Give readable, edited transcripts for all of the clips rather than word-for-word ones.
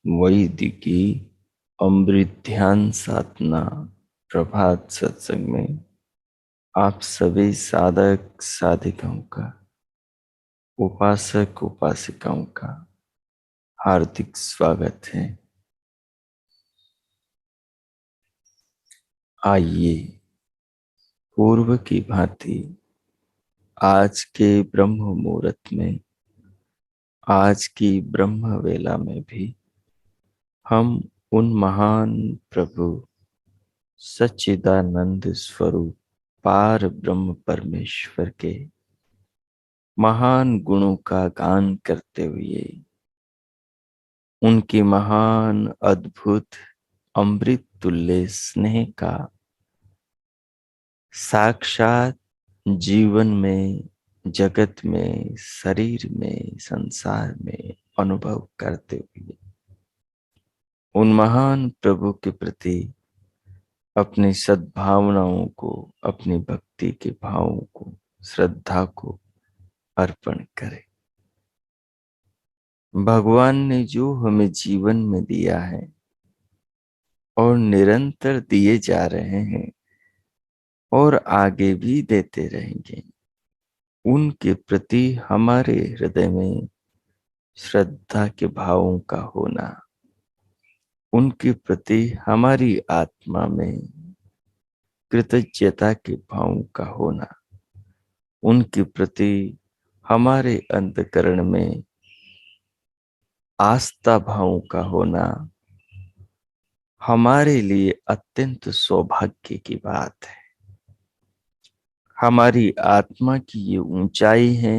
वैदिकी अमृत ध्यान साधना प्रभात सत्संग में आप सभी साधक साधिकाओं का, उपासक उपासिकाओं का हार्दिक स्वागत है। आइए पूर्व की भांति आज के ब्रह्म मुहूर्त में, आज की ब्रह्म वेला में भी हम उन महान प्रभु सच्चिदानंद स्वरूप पार ब्रह्म परमेश्वर के महान गुणों का गान करते हुए उनकी महान अद्भुत अमृत तुल्य स्नेह का साक्षात जीवन में, जगत में, शरीर में, संसार में अनुभव करते हुए उन महान प्रभु के प्रति अपनी सद्भावनाओं को, अपनी भक्ति के भावों को, श्रद्धा को अर्पण करें। भगवान ने जो हमें जीवन में दिया है और निरंतर दिए जा रहे हैं और आगे भी देते रहेंगे, उनके प्रति हमारे हृदय में श्रद्धा के भावों का होना, उनके प्रति हमारी आत्मा में कृतज्ञता के भावों का होना, उनके प्रति हमारे अंतःकरण में आस्था भावों का होना हमारे लिए अत्यंत सौभाग्य की बात है। हमारी आत्मा की ये ऊंचाई है,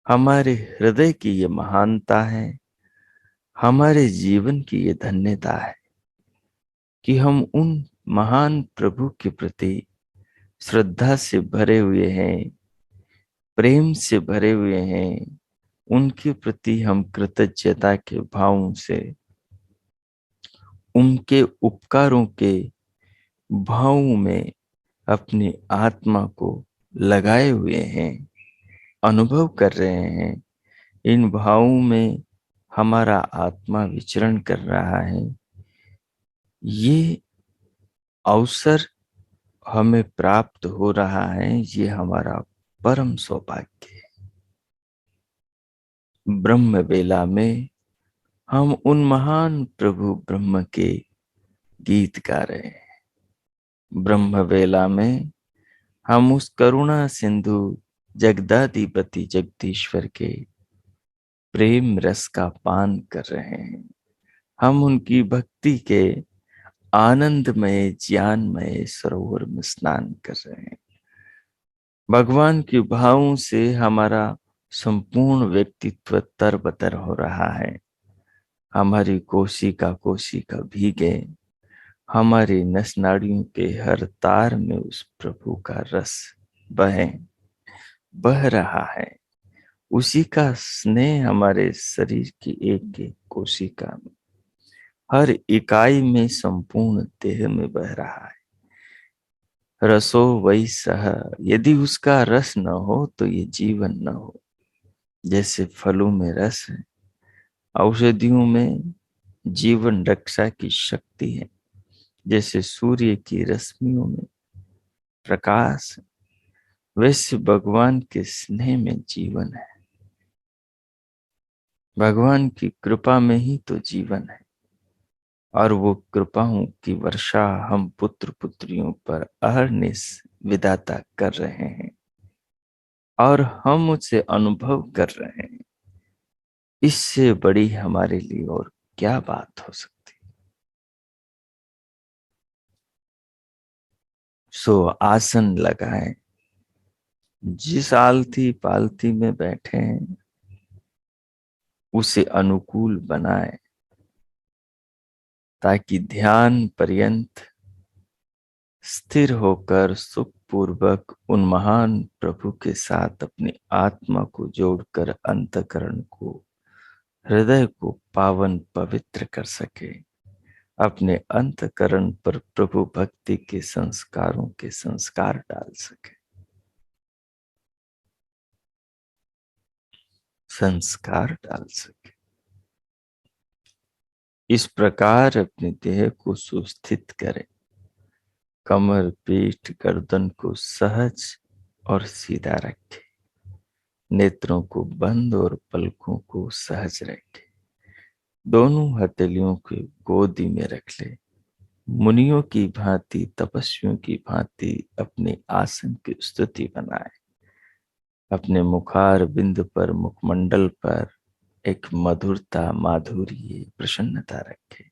हमारे हृदय की ये महानता है, हमारे जीवन की ये धन्यता है कि हम उन महान प्रभु के प्रति श्रद्धा से भरे हुए हैं, प्रेम से भरे हुए हैं। उनके प्रति हम कृतज्ञता के भावों से, उनके उपकारों के भावों में अपनी आत्मा को लगाए हुए हैं, अनुभव कर रहे हैं। इन भावों में हमारा आत्मा विचरण कर रहा है। ये अवसर हमें प्राप्त हो रहा है, ये हमारा परम सौभाग्य है। ब्रह्म वेला में हम उन महान प्रभु ब्रह्म के गीत गा रहे हैं। ब्रह्म वेला में हम उस करुणा सिंधु जगदाधिपति जगदीश्वर के प्रेम रस का पान कर रहे हैं। हम उनकी भक्ति के आनंदमय ज्ञानमय सरोवर में स्नान कर रहे हैं। भगवान के भावों से हमारा संपूर्ण व्यक्तित्व तरबतर हो रहा है। हमारी कोशिका कोशिका भीगे, हमारी नस नाड़ियों के हर तार में उस प्रभु का रस बह रहा है। उसी का स्नेह हमारे शरीर की एक एक कोशिका में, हर इकाई में, संपूर्ण देह में बह रहा है। रसो वही सह, यदि उसका रस न हो तो ये जीवन न हो। जैसे फलों में रस है, औषधियों में जीवन रक्षा की शक्ति है, जैसे सूर्य की रश्मियों में प्रकाश है, वैसे भगवान के स्नेह में जीवन है। भगवान की कृपा में ही तो जीवन है, और वो कृपाओं की वर्षा हम पुत्र पुत्रियों पर अहरनिश विधाता कर रहे हैं, और हम उसे अनुभव कर रहे हैं। इससे बड़ी हमारे लिए और क्या बात हो सकती। सो आसन लगाएं, जिस आलती पालती में बैठे हैं उसे अनुकूल बनाएं, ताकि ध्यान पर्यंत स्थिर होकर सुखपूर्वक उन महान प्रभु के साथ अपनी आत्मा को जोड़कर अंतःकरण को, हृदय को पावन पवित्र कर सके, अपने अंतःकरण पर प्रभु भक्ति के संस्कारों के संस्कार डाल सके। संस्कार डाल सके। इस प्रकार अपने देह को सुस्थित करें। कमर, पीठ, गर्दन को सहज और सीधा रखें। नेत्रों को बंद और पलकों को सहज रखें। दोनों हथेलियों को गोदी में रख ले। मुनियों की भांति, तपस्वियों की भांति अपने आसन की स्तुति बनाए। अपने मुखार बिंद पर, मुखमंडल पर एक मधुरता, माधुर्य, प्रसन्नता रखे।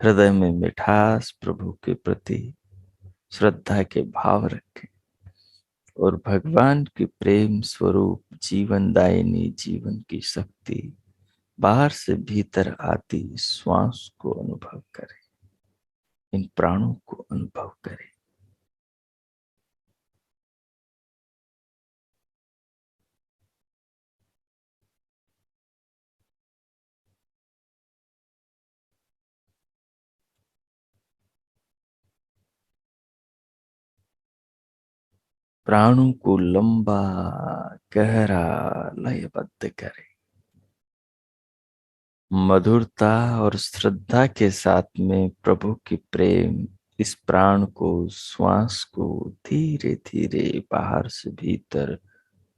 हृदय में मिठास, प्रभु के प्रति श्रद्धा के भाव रखे, और भगवान के प्रेम स्वरूप जीवनदायिनी जीवन की शक्ति बाहर से भीतर आती श्वास को अनुभव करें। इन प्राणों को अनुभव करें। प्राणों को लंबा, गहरा लयबद्ध करें। मधुरता और श्रद्धा के साथ में प्रभु की प्रेम इस प्राण को, श्वास को धीरे धीरे बाहर से भीतर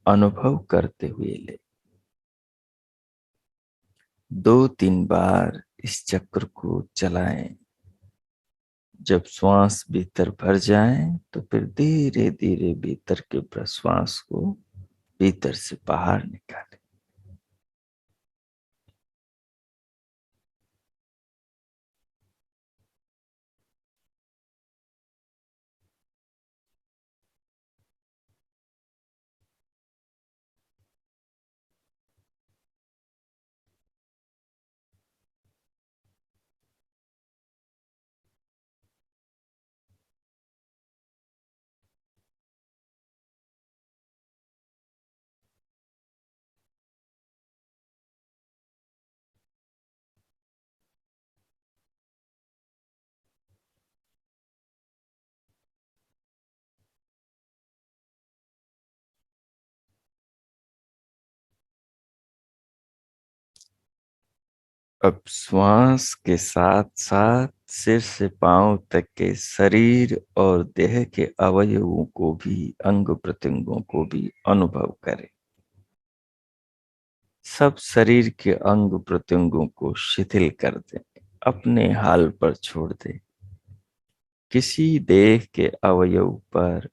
अनुभव करते हुए ले। 2-3 बार इस चक्र को चलाएं। जब श्वास भीतर भर जाए तो फिर धीरे धीरे भीतर के प्रश्वास को भीतर से बाहर निकालें। अब श्वास के साथ साथ सिर से पांव तक के शरीर और देह के अवयवों को भी, अंग प्रत्यंगों को भी अनुभव करें। सब शरीर के अंग प्रत्यंगों को शिथिल कर दें, अपने हाल पर छोड़ दें। किसी देह के अवयव पर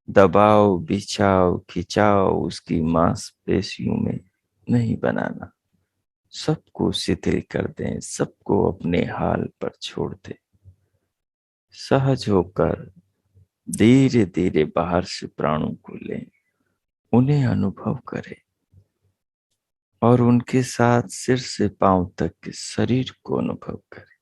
दबाव, बिछाव, खिंचाव उसकी मांसपेशियों में नहीं बनाना। सबको शिथिल कर दें, सबको अपने हाल पर छोड़ दें। सहज होकर धीरे धीरे बाहर से प्राणों को लें, उन्हें अनुभव करें, और उनके साथ सिर से पांव तक के शरीर को अनुभव करें।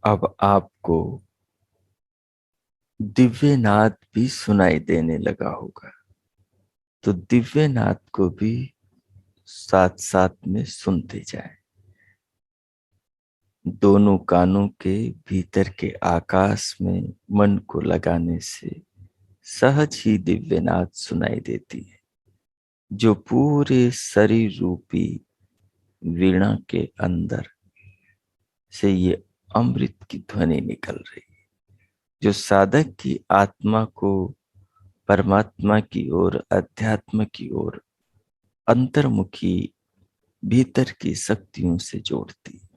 अब आपको दिव्य नाद भी सुनाई देने लगा होगा, तो दिव्य नाद को भी साथ साथ में सुनते जाएं। दोनों कानों के भीतर के आकाश में मन को लगाने से सहज ही दिव्य नाद सुनाई देती है, जो पूरे शरीर रूपी वीणा के अंदर से ये अमृत की ध्वनि निकल रही है, जो साधक की आत्मा को परमात्मा की ओर, अध्यात्म की ओर, अंतर्मुखी भीतर की शक्तियों से जोड़ती है।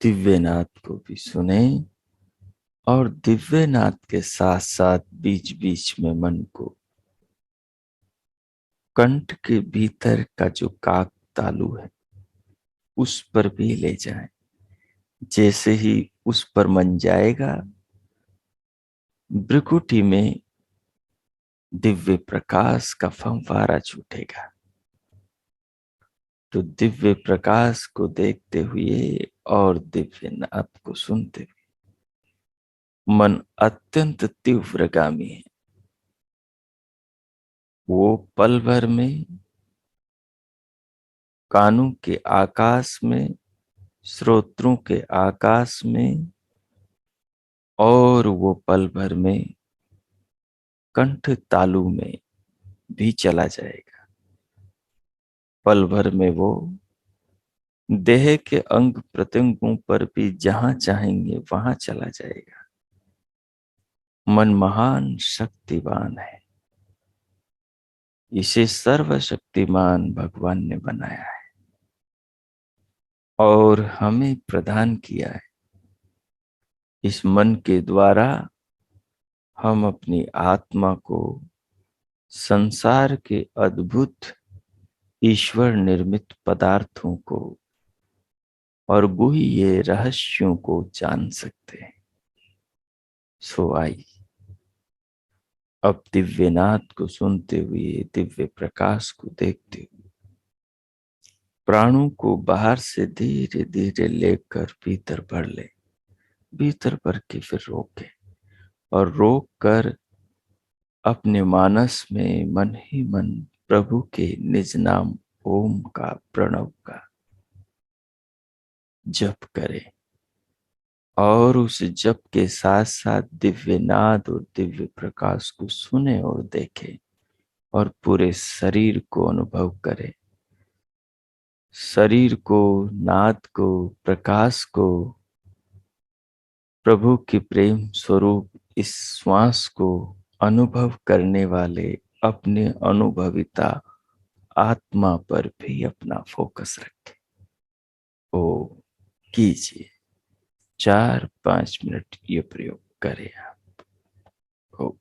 दिव्यनाद को भी सुने और दिव्यनाद के साथ साथ बीच बीच में मन को कंठ के भीतर का जो काक तालु है उस पर भी ले जाएं। जैसे ही उस पर मन जाएगा, भ्रिकुटी में दिव्य प्रकाश का फंवारा छूटेगा। तो दिव्य प्रकाश को देखते हुए और दिव्य नाद को सुनते हुए मन अत्यंत तीव्रगामी है। वो पल भर में कानों के आकाश में, श्रोत्रों के आकाश में, और वो पल भर में कंठ तालु में भी चला जाएगा। पल भर में वो देह के अंग प्रत्यंगों पर भी जहां चाहेंगे वहां चला जाएगा। मन महान शक्तिवान है, इसे सर्वशक्तिमान भगवान ने बनाया है और हमें प्रदान किया है। इस मन के द्वारा हम अपनी आत्मा को संसार के अद्भुत ईश्वर निर्मित पदार्थों को और गुह्य रहस्यों को जान सकते हैं। सो आई, अब दिव्यनाद को सुनते हुए, दिव्य प्रकाश को देखते हुए प्राणों को बाहर से धीरे धीरे लेकर भीतर भर ले। भीतर भर के फिर रोके और रोक कर अपने मानस में मन ही मन प्रभु के निज नाम ओम का, प्रणव का जप करे और उस जप के साथ साथ दिव्य नाद और दिव्य प्रकाश को सुने और देखे और पूरे शरीर को अनुभव करे। शरीर को, नाद को, प्रकाश को, प्रभु की प्रेम स्वरूप इस श्वास को अनुभव करने वाले अपने अनुभविता आत्मा पर भी अपना फोकस रखें। ओ कीजिए, 4-5 मिनट ये प्रयोग करें आप। ओ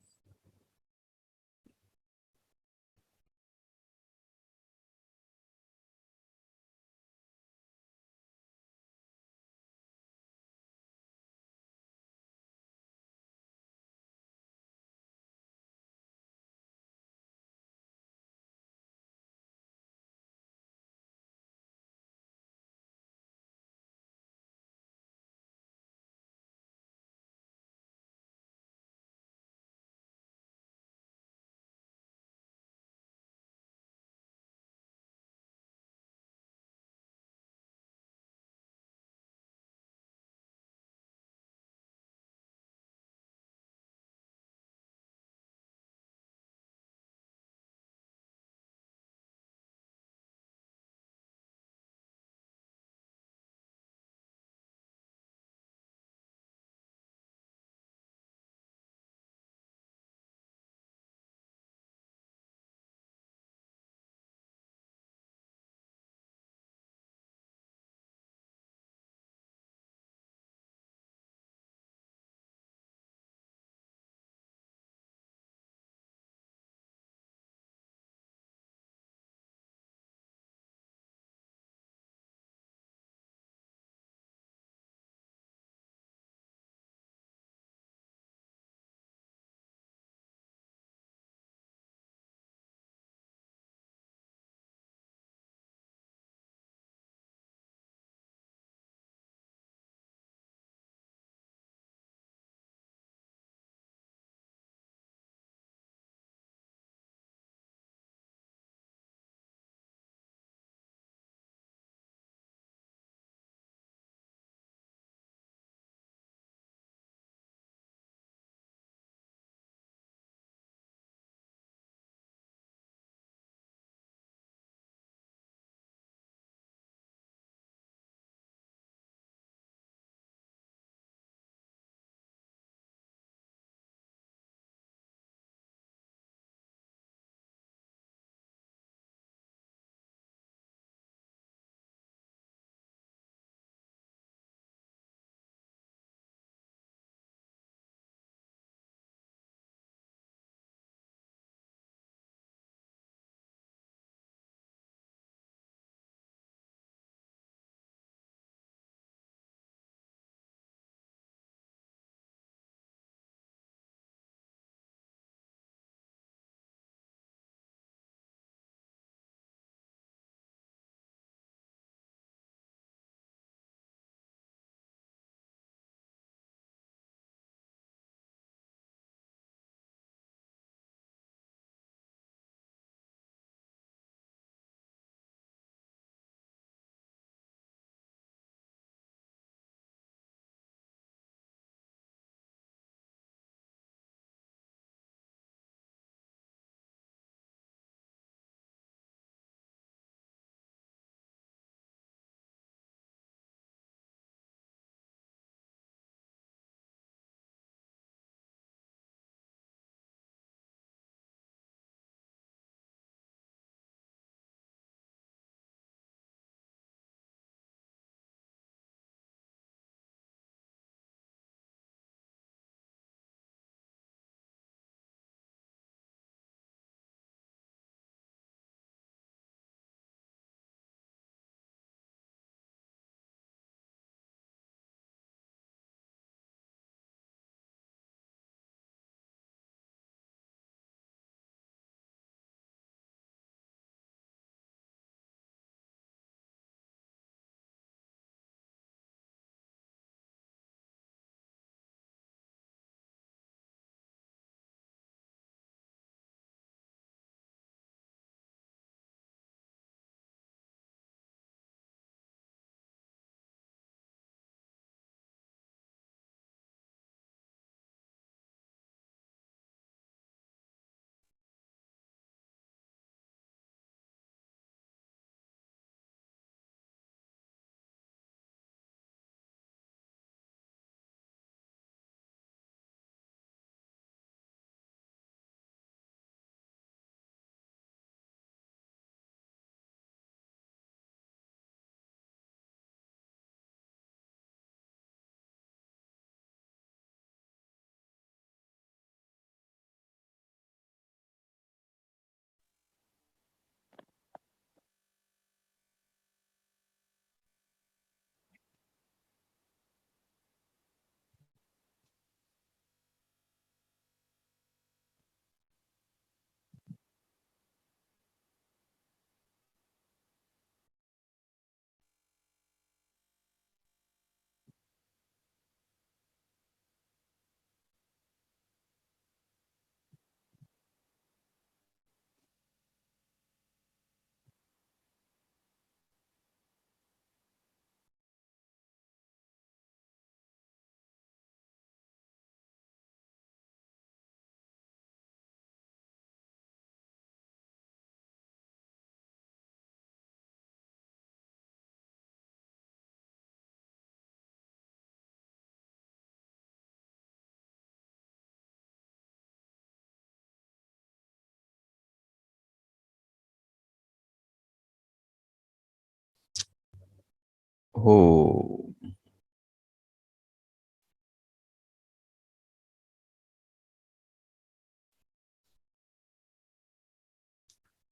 हो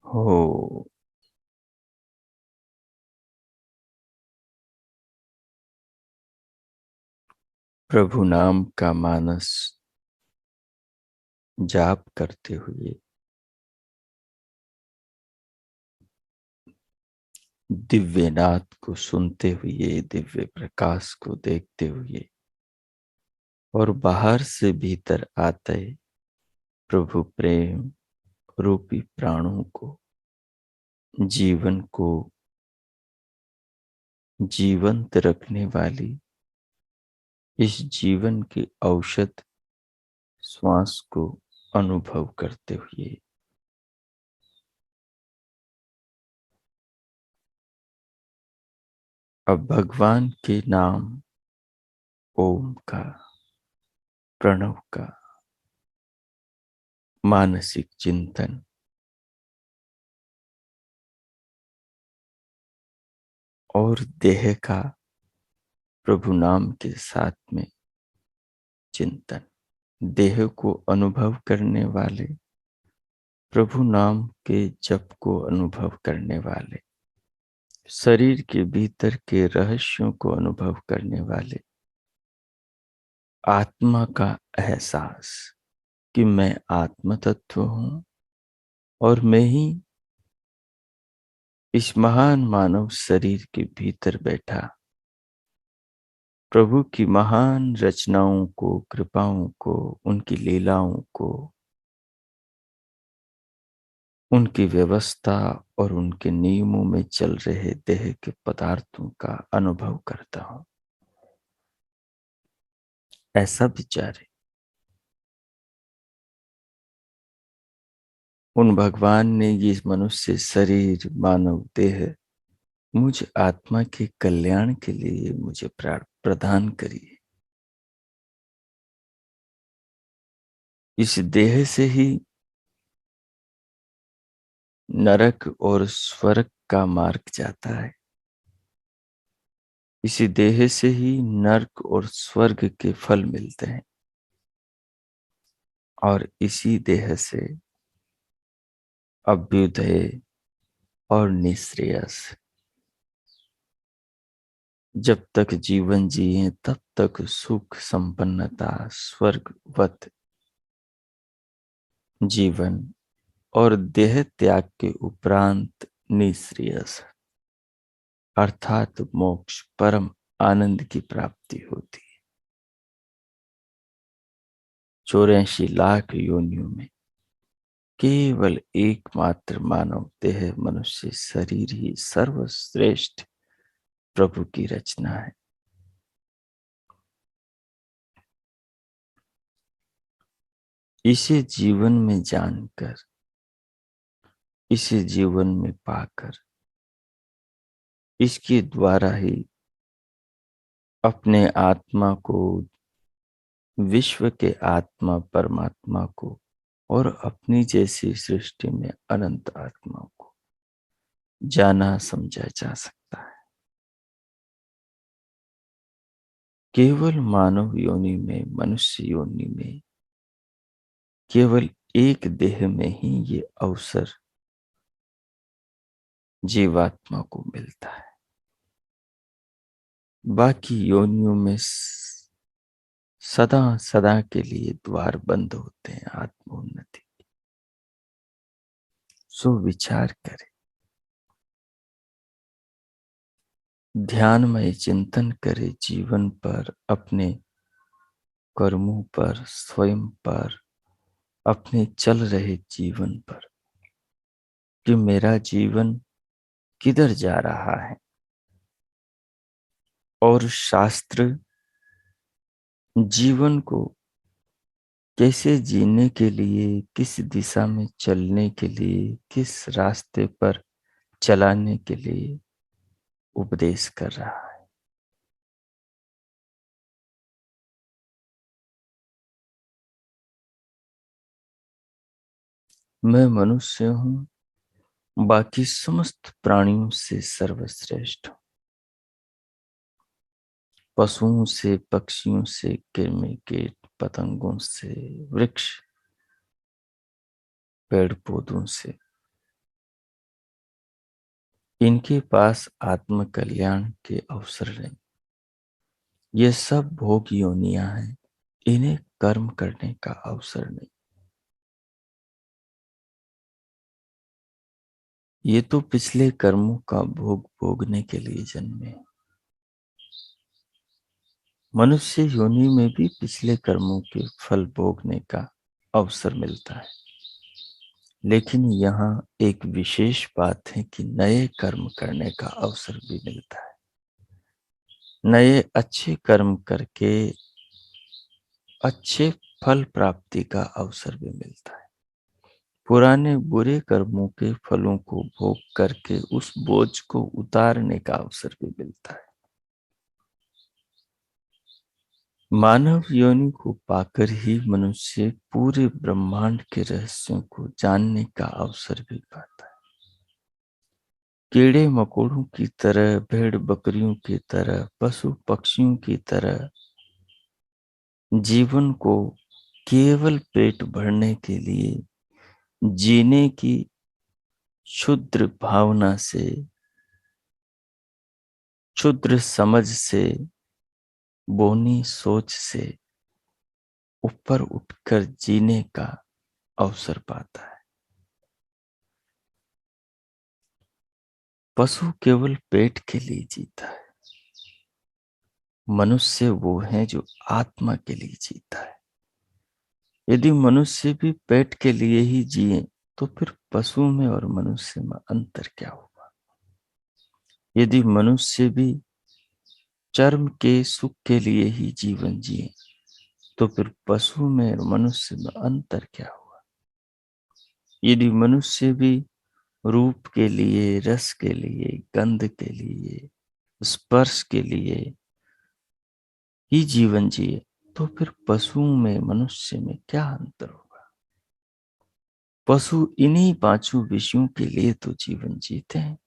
हो। प्रभु नाम का मानस जाप करते हुए, दिव्य नाद को सुनते हुए, दिव्य प्रकाश को देखते हुए और बाहर से भीतर आते प्रभु प्रेम रूपी प्राणों को, जीवन को जीवंत रखने वाली इस जीवन की औषध श्वास को अनुभव करते हुए अब भगवान के नाम ओम का, प्रणव का मानसिक चिंतन और देह का प्रभु नाम के साथ में चिंतन, देह को अनुभव करने वाले, प्रभु नाम के जप को अनुभव करने वाले, शरीर के भीतर के रहस्यों को अनुभव करने वाले, आत्मा का एहसास कि मैं आत्म तत्व हूं और मैं ही इस महान मानव शरीर के भीतर बैठा प्रभु की महान रचनाओं को, कृपाओं को, उनकी लीलाओं को, उनकी व्यवस्था और उनके नियमों में चल रहे देह के पदार्थों का अनुभव करता हूं। ऐसा विचारे उन भगवान ने ये मनुष्य शरीर, मानव देह मुझ आत्मा के कल्याण के लिए मुझे प्रदान करी। इस देह से ही नरक और स्वर्ग का मार्ग जाता है। इसी देह से ही नरक और स्वर्ग के फल मिलते हैं और इसी देह से अभ्युदय और निश्रेयस। जब तक जीवन जिए तब तक सुख संपन्नता, स्वर्गवत जीवन और देह त्याग के उपरांत निश्रेयस अर्थात मोक्ष, परम आनंद की प्राप्ति होती है। 84 लाख योनियों में केवल एकमात्र मानव देह मनुष्य शरीर ही सर्वश्रेष्ठ प्रभु की रचना है। इसे जीवन में जानकर, इसे जीवन में पाकर, इसके द्वारा ही अपने आत्मा को, विश्व के आत्मा परमात्मा को और अपनी जैसी सृष्टि में अनंत आत्माओं को जाना समझा जा सकता है। केवल मानव योनि में, मनुष्य योनि में, केवल एक देह में ही ये अवसर जीवात्मा को मिलता है। बाकी योनियों में सदा सदा के लिए द्वार बंद होते हैं आत्मोन्नति। सो विचार करें, ध्यानमय चिंतन करे जीवन पर, अपने कर्मों पर, स्वयं पर, अपने चल रहे जीवन पर कि मेरा जीवन किधर जा रहा है और शास्त्र जीवन को कैसे जीने के लिए, किस दिशा में चलने के लिए, किस रास्ते पर चलाने के लिए उपदेश कर रहा है। मैं मनुष्य हूं, बाकी समस्त प्राणियों से सर्वश्रेष्ठ हूं। पशुओं से, पक्षियों से, कृमि कीट पतंगों से, वृक्ष पेड़ पौधों से, इनके पास आत्म कल्याण के अवसर नहीं। ये सब भोग योनियां हैं, इन्हें कर्म करने का अवसर नहीं। ये तो पिछले कर्मों का भोग भोगने के लिए जन्मे। मनुष्य योनि में भी पिछले कर्मों के फल भोगने का अवसर मिलता है, लेकिन यहाँ एक विशेष बात है कि नए कर्म करने का अवसर भी मिलता है। नए अच्छे कर्म करके अच्छे फल प्राप्ति का अवसर भी मिलता है। पुराने बुरे कर्मों के फलों को भोग करके उस बोझ को उतारने का अवसर भी मिलता है। मानव योनि को पाकर ही मनुष्य पूरे ब्रह्मांड के रहस्यों को जानने का अवसर भी पाता है। कीड़े मकोड़ों की तरह, भेड़ बकरियों की तरह, पशु पक्षियों की तरह जीवन को केवल पेट भरने के लिए जीने की क्षुद्र भावना से, क्षुद्र समझ से, बोनी सोच से ऊपर उठकर जीने का अवसर पाता है। पशु केवल पेट के लिए जीता है, मनुष्य वो है जो आत्मा के लिए जीता है। यदि मनुष्य भी पेट के लिए ही जिए तो फिर पशु में और मनुष्य में अंतर क्या होगा? यदि मनुष्य भी चर्म के सुख के लिए ही जीवन जिए तो फिर पशु में और मनुष्य में अंतर क्या हुआ? यदि मनुष्य भी रूप के लिए, रस के लिए, गंध के लिए, स्पर्श के लिए ही जीवन जिए तो फिर पशुओं में, मनुष्य में क्या अंतर होगा? पशु इन्हीं पांचों विषयों के लिए तो जीवन जीते हैं।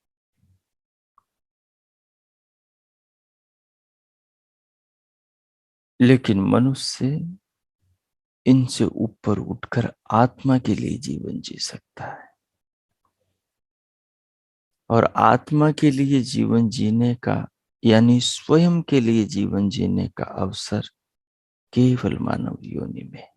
लेकिन मनुष्य इनसे ऊपर उठकर आत्मा के लिए जीवन जी सकता है, और आत्मा के लिए जीवन जीने का यानी स्वयं के लिए जीवन जीने का अवसर केवल मानव योनि में।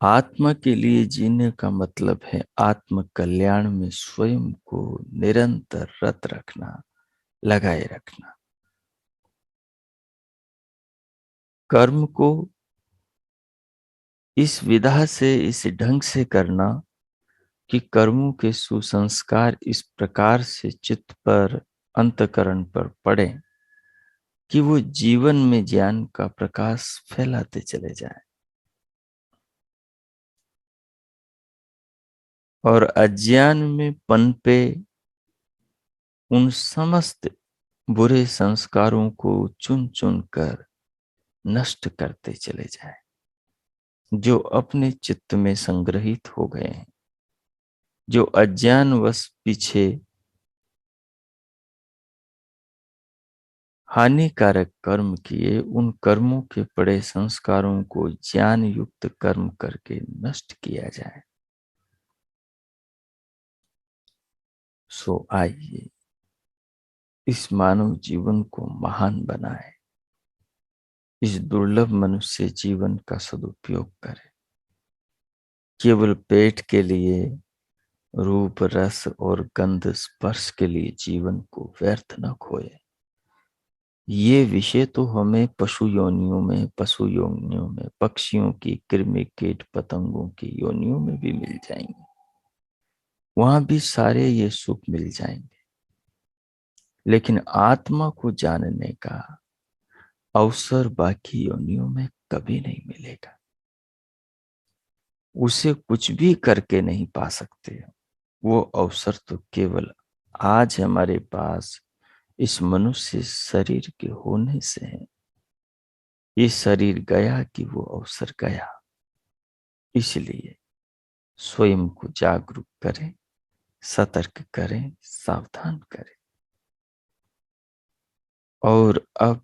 आत्मा के लिए जीने का मतलब है आत्म कल्याण में स्वयं को निरंतर रत रखना, लगाए रखना। कर्म को इस विधा से, इस ढंग से करना कि कर्मों के सुसंस्कार इस प्रकार से चित्त पर, अंतकरण पर पड़े कि वो जीवन में ज्ञान का प्रकाश फैलाते चले जाएं, और अज्ञान में पनपे उन समस्त बुरे संस्कारों को चुन चुन कर नष्ट करते चले जाएं, जो अपने चित्त में संग्रहित हो गए हैं। जो अज्ञानवश पीछे हानिकारक कर्म किए, उन कर्मों के पड़े संस्कारों को ज्ञान युक्त कर्म करके नष्ट किया जाए। सो आइए इस मानव जीवन को महान बनाए, इस दुर्लभ मनुष्य जीवन का सदुपयोग करें। केवल पेट के लिए, रूप रस और गंध स्पर्श के लिए जीवन को व्यर्थ न खोए। ये विषय तो हमें पशु योनियों में, पशु योनियों में, पक्षियों की, कृमि कीट पतंगों की योनियों में भी मिल जाएंगे। वहां भी सारे ये सुख मिल जाएंगे, लेकिन आत्मा को जानने का अवसर बाकी योनियों में कभी नहीं मिलेगा। उसे कुछ भी करके नहीं पा सकते। वो अवसर तो केवल आज हमारे पास इस मनुष्य शरीर के होने से है। ये शरीर गया कि वो अवसर गया। इसलिए स्वयं को जागरूक करें, सतर्क करें, सावधान करें। और अब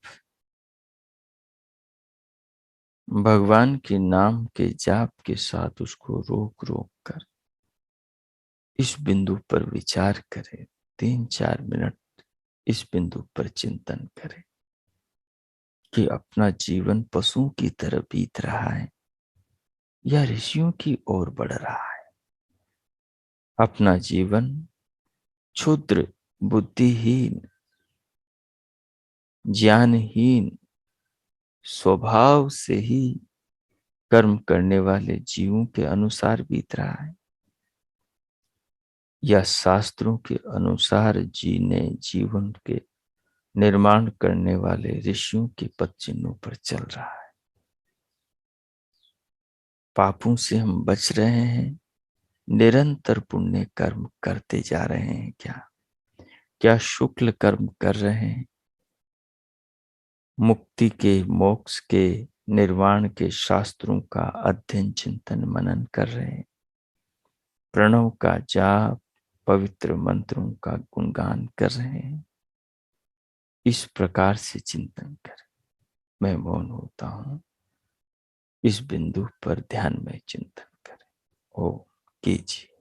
भगवान के नाम के जाप के साथ उसको रोक रोक कर इस बिंदु पर विचार करें। 3-4 मिनट इस बिंदु पर चिंतन करें कि अपना जीवन पशुओं की तरह बीत रहा है या ऋषियों की ओर बढ़ रहा है। अपना जीवन क्षुद्र, बुद्धिहीन, ज्ञानहीन, स्वभाव से ही कर्म करने वाले जीवों के अनुसार बीत रहा है या शास्त्रों के अनुसार जीने जीवन के निर्माण करने वाले ऋषियों के पद चिन्हों पर चल रहा है। पापों से हम बच रहे हैं, निरंतर पुण्य कर्म करते जा रहे हैं क्या शुक्ल कर्म कर रहे हैं, मुक्ति के, मोक्ष के, निर्वाण के शास्त्रों का अध्ययन चिंतन मनन कर रहे हैं, प्रणव का जाप, पवित्र मंत्रों का गुणगान कर रहे हैं। इस प्रकार से चिंतन करें। मैं मौन होता हूं, इस बिंदु पर ध्यान में चिंतन करें। ओम कीजिए।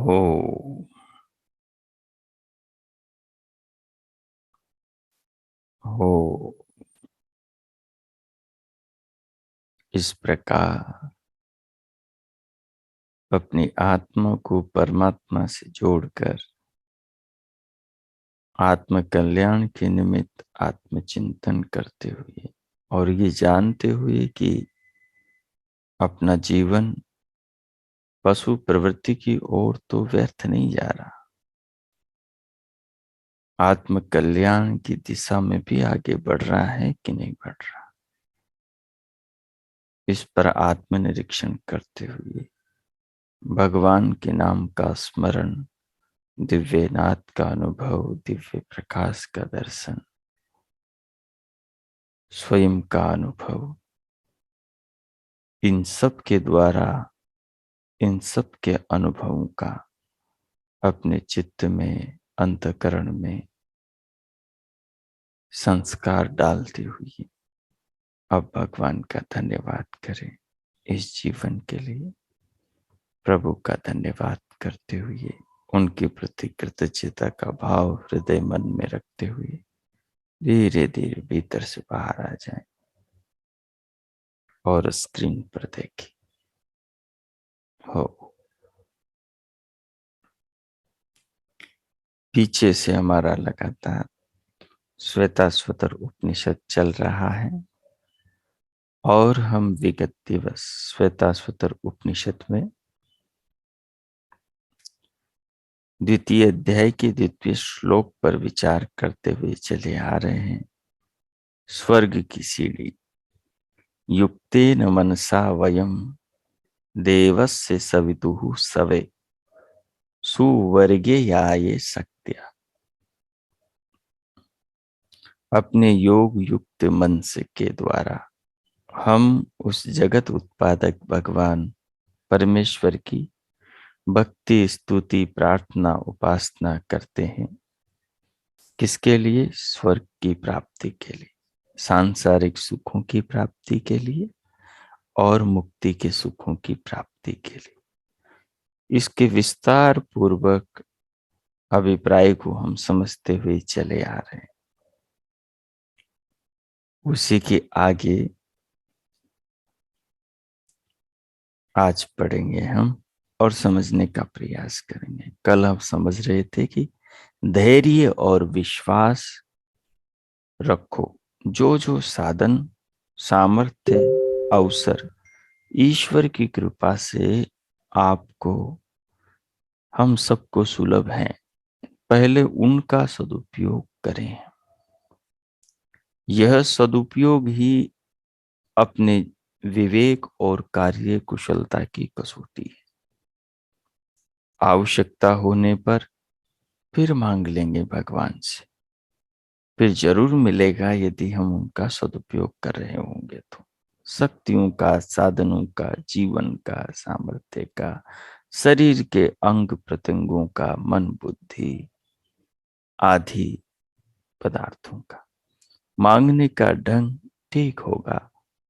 हो हो। इस प्रकार अपनी आत्मा को परमात्मा से जोड़कर आत्म कल्याण के निमित्त आत्मचिंतन करते हुए और ये जानते हुए कि अपना जीवन पशु प्रवृत्ति की ओर तो व्यर्थ नहीं जा रहा, आत्म कल्याण की दिशा में भी आगे बढ़ रहा है कि नहीं बढ़ रहा, इस पर आत्मनिरीक्षण करते हुए भगवान के नाम का स्मरण, दिव्य नाद का अनुभव, दिव्य प्रकाश का दर्शन, स्वयं का अनुभव, इन सब के द्वारा इन सब के अनुभवों का अपने चित्त में, अंतःकरण में संस्कार डालते हुए अब भगवान का धन्यवाद करें इस जीवन के लिए। प्रभु का धन्यवाद करते हुए उनके प्रति कृतज्ञता का भाव हृदय मन में रखते हुए धीरे धीरे भीतर से बाहर आ जाएं और स्क्रीन पर देखें। हो पीछे से हमारा लगातार श्वेताश्वतर उपनिषद चल रहा है और हम विगत दिवस श्वेताश्वतर उपनिषद में द्वितीय अध्याय के द्वितीय श्लोक पर विचार करते हुए चले आ रहे हैं। स्वर्ग की सीढ़ी, युक्तेन मनसा वयम देवस्य सवितुः सवे सुवर्गे याये शक्त्या। अपने योग युक्त मन से के द्वारा हम उस जगत उत्पादक भगवान परमेश्वर की भक्ति, स्तुति, प्रार्थना, उपासना करते हैं। किसके लिए? स्वर्ग की प्राप्ति के लिए, सांसारिक सुखों की प्राप्ति के लिए और मुक्ति के सुखों की प्राप्ति के लिए। इसके विस्तार पूर्वक अभिप्राय को हम समझते हुए चले आ रहे हैं। उसी के आगे आज पढ़ेंगे हम और समझने का प्रयास करेंगे। कल हम समझ रहे थे कि धैर्य और विश्वास रखो। जो जो साधन, सामर्थ्य, अवसर ईश्वर की कृपा से आपको, हम सबको सुलभ हैं, पहले उनका सदुपयोग करें। यह सदुपयोग ही अपने विवेक और कार्य कुशलता की कसौटी है। आवश्यकता होने पर फिर मांग लेंगे भगवान से, फिर जरूर मिलेगा यदि हम उनका सदुपयोग कर रहे होंगे तो। शक्तियों का, साधनों का, जीवन का, सामर्थ्य का, शरीर के अंग प्रत्यंगों का, मन बुद्धि आदि पदार्थों का मांगने का ढंग ठीक होगा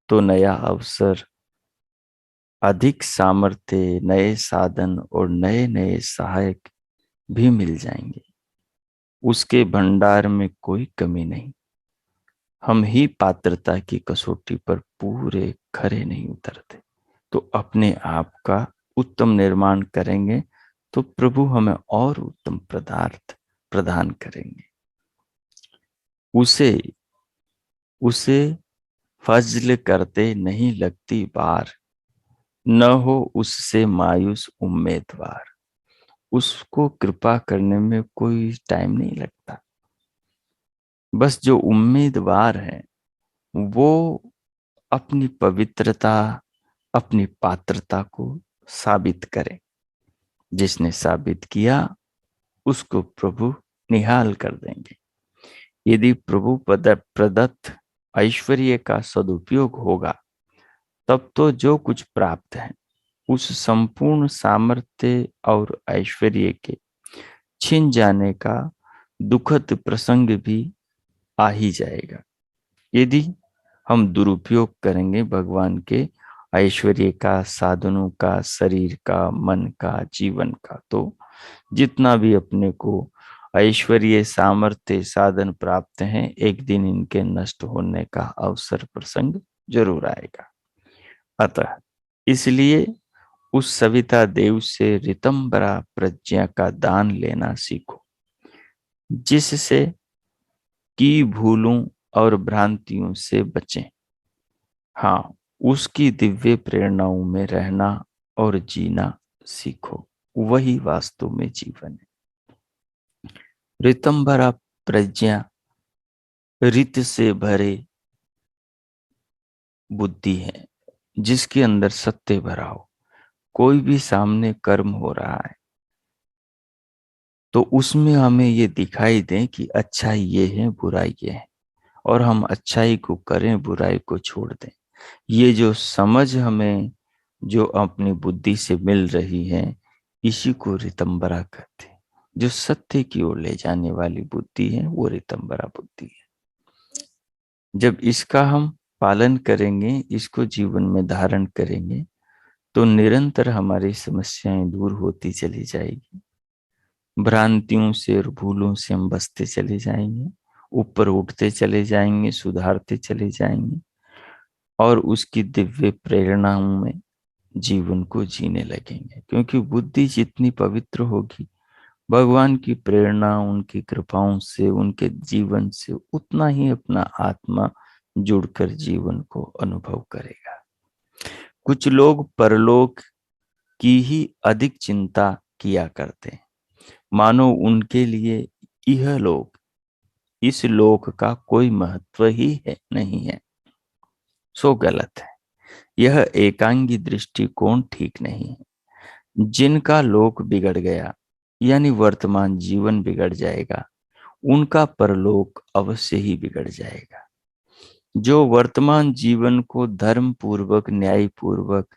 तो नया अवसर, अधिक सामर्थ्य, नए साधन और नए नए सहायक भी मिल जाएंगे। उसके भंडार में कोई कमी नहीं। हम ही पात्रता की कसौटी पर पूरे खरे नहीं उतरते, तो अपने आप का उत्तम निर्माण करेंगे तो प्रभु हमें और उत्तम पदार्थ प्रदान करेंगे। उसे उसे फजल करते नहीं लगती बार, न हो उससे मायूस उम्मीदवार। उसको कृपा करने में कोई टाइम नहीं लगता। बस जो उम्मीदवार है वो अपनी पवित्रता, अपनी पात्रता को साबित करे। जिसने साबित किया उसको प्रभु निहाल कर देंगे। यदि प्रभु प्रदत्त ऐश्वर्य का सदुपयोग होगा तब तो जो कुछ प्राप्त है उस संपूर्ण सामर्थ्य और ऐश्वर्य के छिन जाने का दुखद प्रसंग भी आ ही जाएगा। यदि हम दुरुपयोग करेंगे भगवान के ऐश्वर्य का, साधनों का, शरीर का, मन का, जीवन का। तो जितना भी अपने को ऐश्वर्य, सामर्थ्य, साधन प्राप्त हैं, एक दिन इनके नष्ट होने का अवसर, प्रसंग जरूर आएगा। अतः इसलिए उस सविता देव से ऋतंबरा प्रज्ञा का दान लेना सीखो, जिससे की भूलों और भ्रांतियों से बचें। हाँ, उसकी दिव्य प्रेरणाओं में रहना और जीना सीखो, वही वास्तव में जीवन है। ऋतंबरा प्रज्ञा रित से भरे बुद्धि है, जिसके अंदर सत्य भरा हो। कोई भी सामने कर्म हो रहा है तो उसमें हमें ये दिखाई दे कि अच्छाई ये है, बुराई ये है, और हम अच्छाई को करें, बुराई को छोड़ दें। ये जो समझ हमें जो अपनी बुद्धि से मिल रही है, इसी को ऋतंबरा कहते हैं। जो सत्य की ओर ले जाने वाली बुद्धि है, वो ऋतंबरा बुद्धि है। जब इसका हम पालन करेंगे, इसको जीवन में धारण करेंगे, तो निरंतर हमारी समस्याएं दूर होती चली जाएगी। भ्रांतियों से और भूलों से हम बचते चले जाएंगे, ऊपर उठते चले जाएंगे, सुधारते चले जाएंगे, और उसकी दिव्य प्रेरणाओं में जीवन को जीने लगेंगे। क्योंकि बुद्धि जितनी पवित्र होगी, भगवान की प्रेरणा, उनकी कृपाओं से, उनके जीवन से उतना ही अपना आत्मा जुड़कर जीवन को अनुभव करेगा। कुछ लोग परलोक की ही अधिक चिंता किया करते हैं, मानो उनके लिए यह लोक, इस लोक का कोई महत्व ही है नहीं है। सो गलत है। यह एकांगी दृष्टिकोण ठीक नहीं है। जिनका लोक बिगड़ गया, यानी वर्तमान जीवन बिगड़ जाएगा, उनका परलोक अवश्य ही बिगड़ जाएगा। जो वर्तमान जीवन को धर्म पूर्वक, न्याय पूर्वक,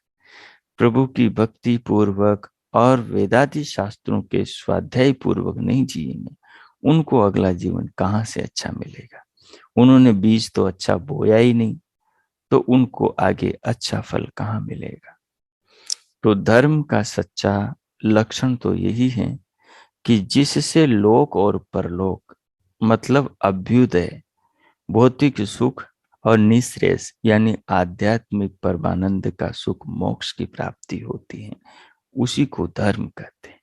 प्रभु की भक्ति पूर्वक और वेदादि शास्त्रों के स्वाध्याय पूर्वक नहीं जिएंगे, उनको अगला जीवन कहाँ से अच्छा मिलेगा। उन्होंने बीज तो अच्छा बोया ही नहीं, तो उनको आगे अच्छा फल कहाँ मिलेगा। तो धर्म का सच्चा लक्षण तो यही है कि जिससे लोक और परलोक, मतलब अभ्युदय, भौतिक सुख और निःश्रेयस यानी आध्यात्मिक परमानंद का सुख, मोक्ष की प्राप्ति होती है, उसी को धर्म कहते हैं।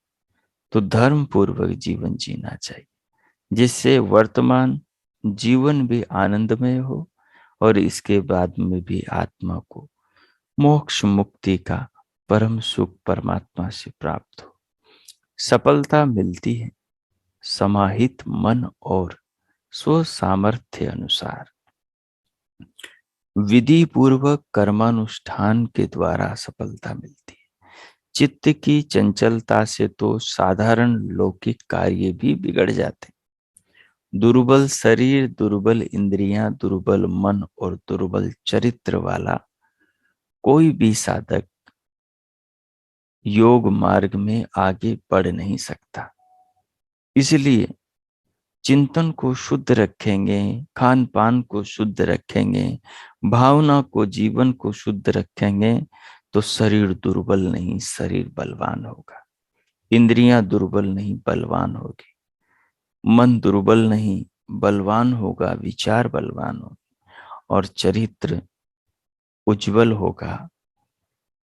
तो धर्म पूर्वक जीवन जीना चाहिए, जिससे वर्तमान जीवन भी आनंदमय हो और इसके बाद में भी आत्मा को मोक्ष मुक्ति का परम सुख परमात्मा से प्राप्त हो। सफलता मिलती है समाहित मन और स्व सामर्थ्य अनुसार। विधि पूर्वक कर्मानुष्ठान के द्वारा सफलता मिलती है। चित्त की चंचलता से तो साधारण लौकिक कार्य भी बिगड़ जाते। दुर्बल शरीर, दुर्बल इंद्रियां, दुर्बल मन और दुर्बल चरित्र वाला कोई भी साधक योग मार्ग में आगे बढ़ नहीं सकता। इसलिए चिंतन को शुद्ध रखेंगे, खान पान को शुद्ध रखेंगे, भावना को, जीवन को शुद्ध रखेंगे, तो शरीर दुर्बल नहीं, शरीर बलवान होगा। इंद्रियां दुर्बल नहीं, बलवान होगी। मन दुर्बल नहीं, बलवान होगा, विचार बलवान होगा, और चरित्र उज्जवल होगा,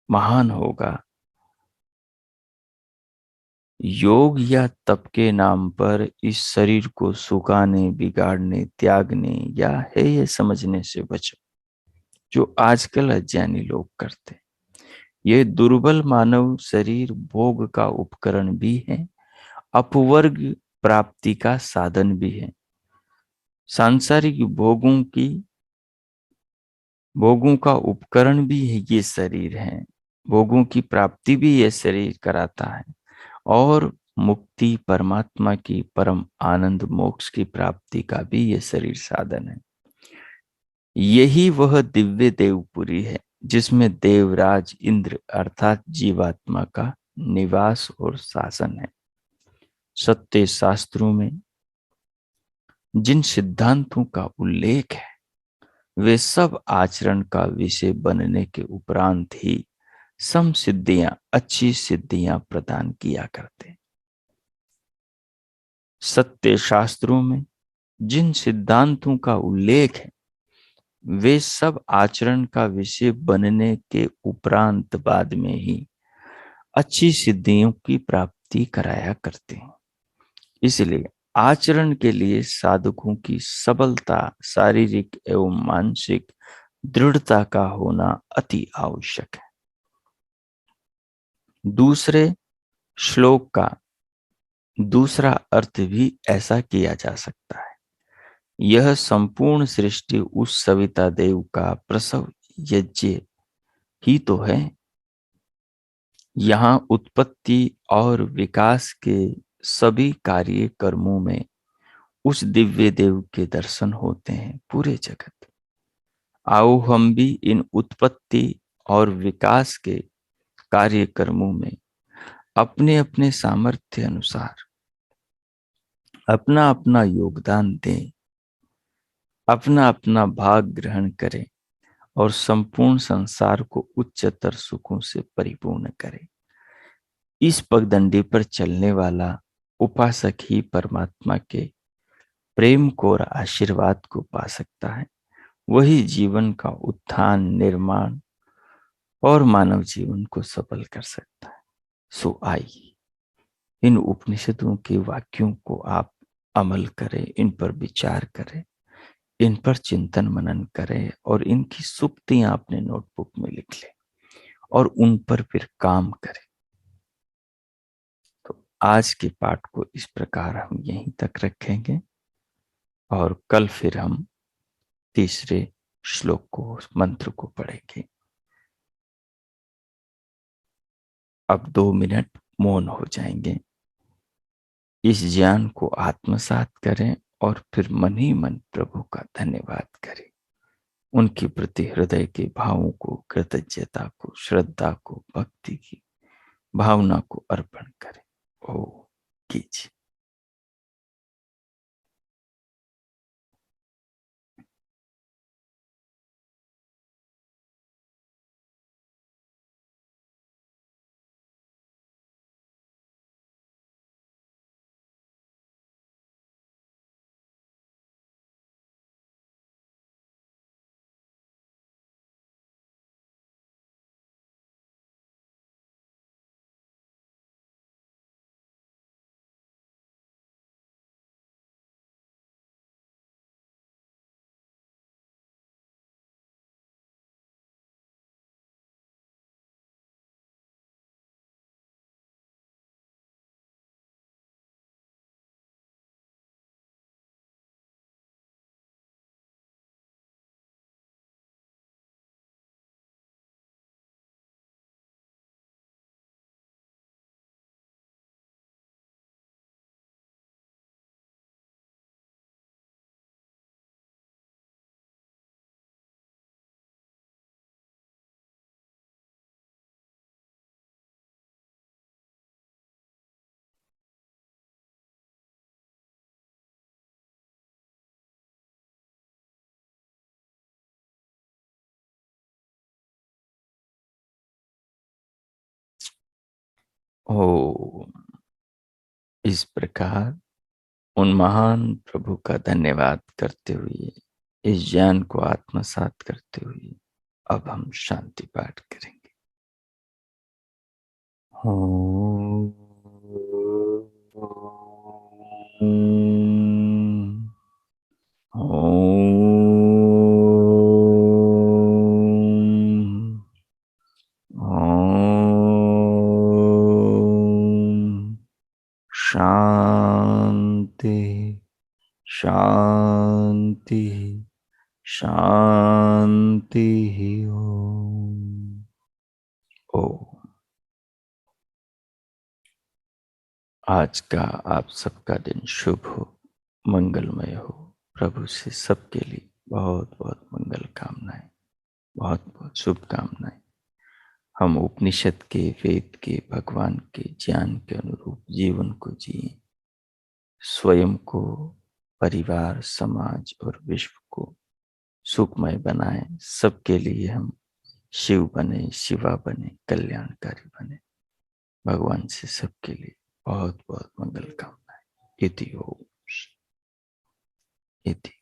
महान होगा। योग या तप के नाम पर इस शरीर को सुखाने, बिगाड़ने, त्यागने या है ये समझने से बचो, जो आजकल अज्ञानी लोग करते। ये दुर्बल मानव शरीर भोग का उपकरण भी है, अपवर्ग प्राप्ति का साधन भी है। सांसारिक भोगों का उपकरण भी है ये शरीर है। भोगों की प्राप्ति भी ये शरीर कराता है, और मुक्ति, परमात्मा की परम आनंद, मोक्ष की प्राप्ति का भी ये शरीर साधन है। यही वह दिव्य देवपुरी है जिसमें देवराज इंद्र अर्थात जीवात्मा का निवास और शासन है। सत्य शास्त्रों में जिन सिद्धांतों का उल्लेख है, वे सब आचरण का विषय बनने के उपरांत ही सम सिद्धियां, अच्छी सिद्धियां प्रदान किया करते। सत्य शास्त्रों में जिन सिद्धांतों का उल्लेख है वे सब आचरण का विषय बनने के उपरांत बाद में ही अच्छी सिद्धियों की प्राप्ति कराया करते हैं। इसलिए आचरण के लिए साधकों की सबलता, शारीरिक एवं मानसिक दृढ़ता का होना अति आवश्यक है। दूसरे श्लोक का दूसरा अर्थ भी ऐसा किया जा सकता है। यह संपूर्ण सृष्टि उस सविता देव का प्रसव यज्ञ ही तो है। यहाँ उत्पत्ति और विकास के सभी कार्य कर्मों में उस दिव्य देव के दर्शन होते हैं पूरे जगत। आओ हम भी इन उत्पत्ति और विकास के कार्यक्रमों में अपने अपने सामर्थ्य अनुसार अपना अपना योगदान दें, अपना अपना भाग ग्रहण करें और संपूर्ण संसार को उच्चतर सुखों से परिपूर्ण करें। इस पगडंडी पर चलने वाला उपासक ही परमात्मा के प्रेम को और आशीर्वाद को पा सकता है। वही जीवन का उत्थान, निर्माण और मानव जीवन को सफल कर सकता है। सो आइए इन उपनिषदों के वाक्यों को आप अमल करें, इन पर विचार करें, इन पर चिंतन मनन करें और इनकी सूक्तियां अपने नोटबुक में लिख लें और उन पर फिर काम करें। तो आज के पाठ को इस प्रकार हम यहीं तक रखेंगे और कल फिर हम तीसरे श्लोक को, मंत्र को पढ़ेंगे। अब 2 मिनट मौन हो जाएंगे। इस ज्ञान को आत्मसात करें और फिर मन ही मन प्रभु का धन्यवाद करें। उनके प्रति हृदय के भावों को, कृतज्ञता को, श्रद्धा को, भक्ति की भावना को अर्पण करें। ओ कीजिए। ओ इस प्रकार उन महान प्रभु का धन्यवाद करते हुए, इस ज्ञान को आत्मसात करते हुए अब हम शांति पाठ करेंगे। ओम ओम ओम शांति शांति शांति। ओम। आज का आप सबका दिन शुभ हो, मंगलमय हो। प्रभु से सबके लिए बहुत बहुत मंगल कामनाएं, बहुत बहुत शुभकामनाएं। हम उपनिषद के, वेद के, भगवान के ज्ञान के अनुरूप जीवन को जिए, स्वयं को, परिवार, समाज और विश्व को सुखमय बनाए, सबके लिए हम शिव बने, शिवा बने, कल्याणकारी बने। भगवान से सबके लिए बहुत बहुत मंगल कामनाएं। इति ओम। इति